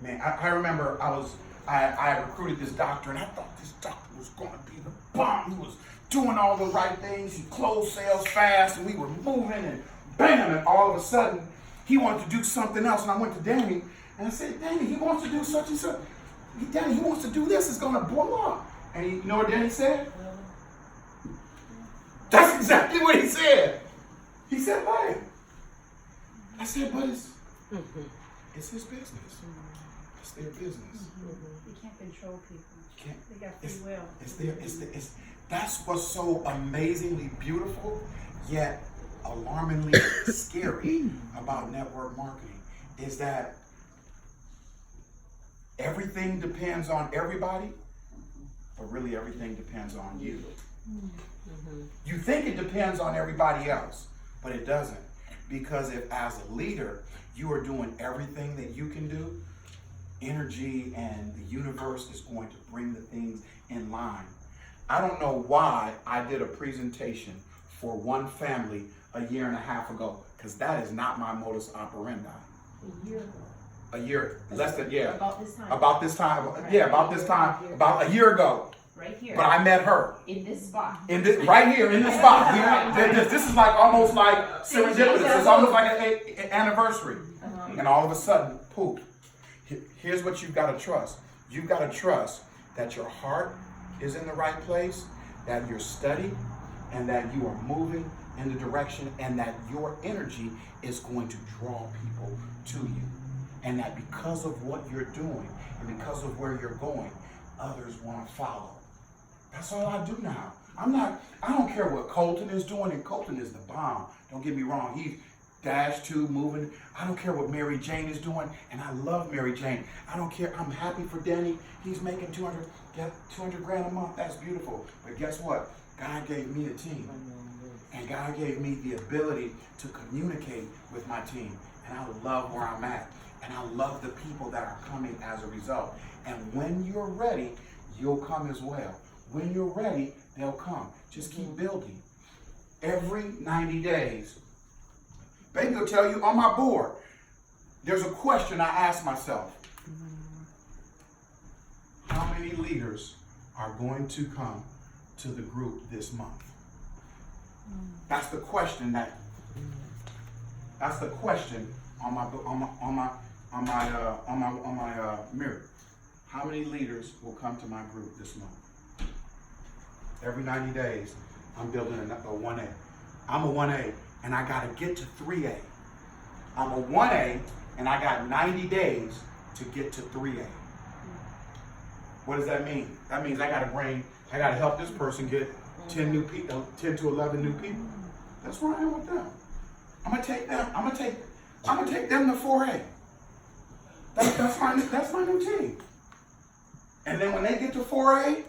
Man, I remember I recruited this doctor, and I thought this doctor was going to be the bomb. He was doing all the right things. He closed sales fast, and we were moving and bam, and all of a sudden, he wanted to do something else. And I went to Danny, and I said, Danny, he wants to do such and such. Danny, he wants to do this. It's going to blow up. And you know what Danny said? That's exactly what he said. He said, hey. I said, but it's his business. It's their business. You can't control people. You can't. They got free will. That's what's so amazingly beautiful, yet alarmingly scary about network marketing, is that everything depends on everybody, but really everything depends on you. You think it depends on everybody else, but it doesn't. Because if as a leader, you are doing everything that you can do, energy and the universe is going to bring the things in line. I don't know why I did a presentation for one family a year and a half ago, because that is not my modus operandi. A year ago. A year, less than, yeah. About this time. About this time, about a year ago. Right here. But I met her. In this spot. Right here, in this spot. This is like almost like serendipitous. It's almost like an anniversary. And all of a sudden, poof. Here's what you've got to trust. You've got to trust that your heart is in the right place, that you're steady, and that you are moving in the direction, and that your energy is going to draw people to you. And that because of what you're doing, and because of where you're going, others want to follow. That's all I do now. I don't care what Colton is doing, and Colton is the bomb. Don't get me wrong. He's -2 moving. I don't care what Mary Jane is doing, and I love Mary Jane. I don't care. I'm happy for Danny. He's making 200 grand a month. That's beautiful. But guess what? God gave me a team. And God gave me the ability to communicate with my team. And I love where I'm at. And I love the people that are coming as a result. And when you're ready, you'll come as well. When you're ready, they'll come. Just keep building. every 90 days. Baby will tell you on my board, there's a question I ask myself. How many leaders are going to come to the group this month? That's the question on my mirror. How many leaders will come to my group this month? Every 90 days, I'm building a 1A. I'm a 1A, and I gotta get to 3A. I'm a 1A, and I got 90 days to get to 3A. What does that mean? That means I gotta help this person get 10 to 11 new people. That's where I am with them. I'm gonna take them to 4A. That's my new team. And then when they get to 4A,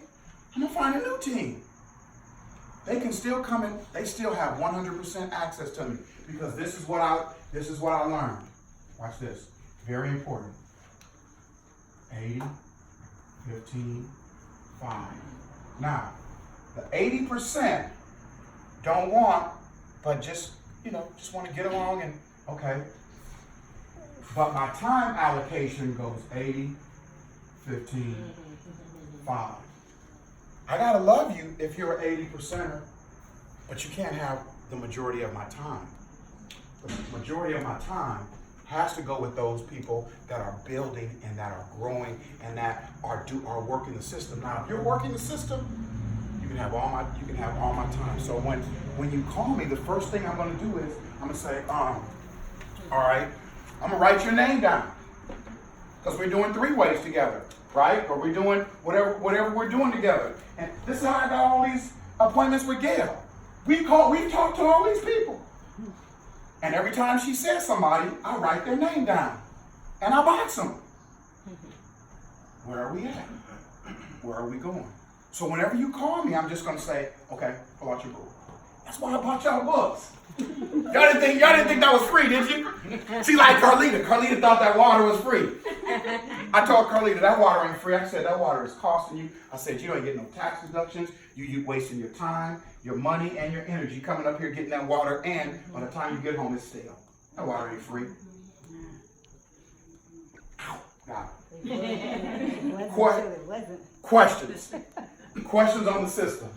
I'm gonna find a new team. They can still come in, they still have 100% access to me because this is what I learned. Watch this, very important. 80, 15, 5. Now, the 80% don't want, but just want to get along and, okay. But my time allocation goes 80, 15, 5. I gotta love you if you're an 80%er, but you can't have the majority of my time. The majority of my time has to go with those people that are building and that are growing and that are working the system. Now, if you're working the system, you can have all my time. So when you call me, the first thing I'm gonna do is I'm gonna say, all right, I'm gonna write your name down because we're doing 3 ways together, right? Or we're doing whatever we're doing together. And this is how I got all these appointments with Gail. We've talked to all these people. And every time she says somebody, I write their name down. And I box them. Where are we at? Where are we going? So whenever you call me, I'm just going to say, okay, pull out your book. That's why I bought y'all books. Y'all didn't think that was free, did you? See, like Carlita. Carlita thought that water was free. I told Carlita, that water ain't free. I said, that water is costing you. I said, you ain't getting no tax deductions. You wasting your time, your money, and your energy coming up here getting that water, and by the time you get home, it's stale. That water ain't free. Ow. Got it. Questions. Questions on the system.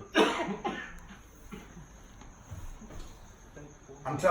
I'm telling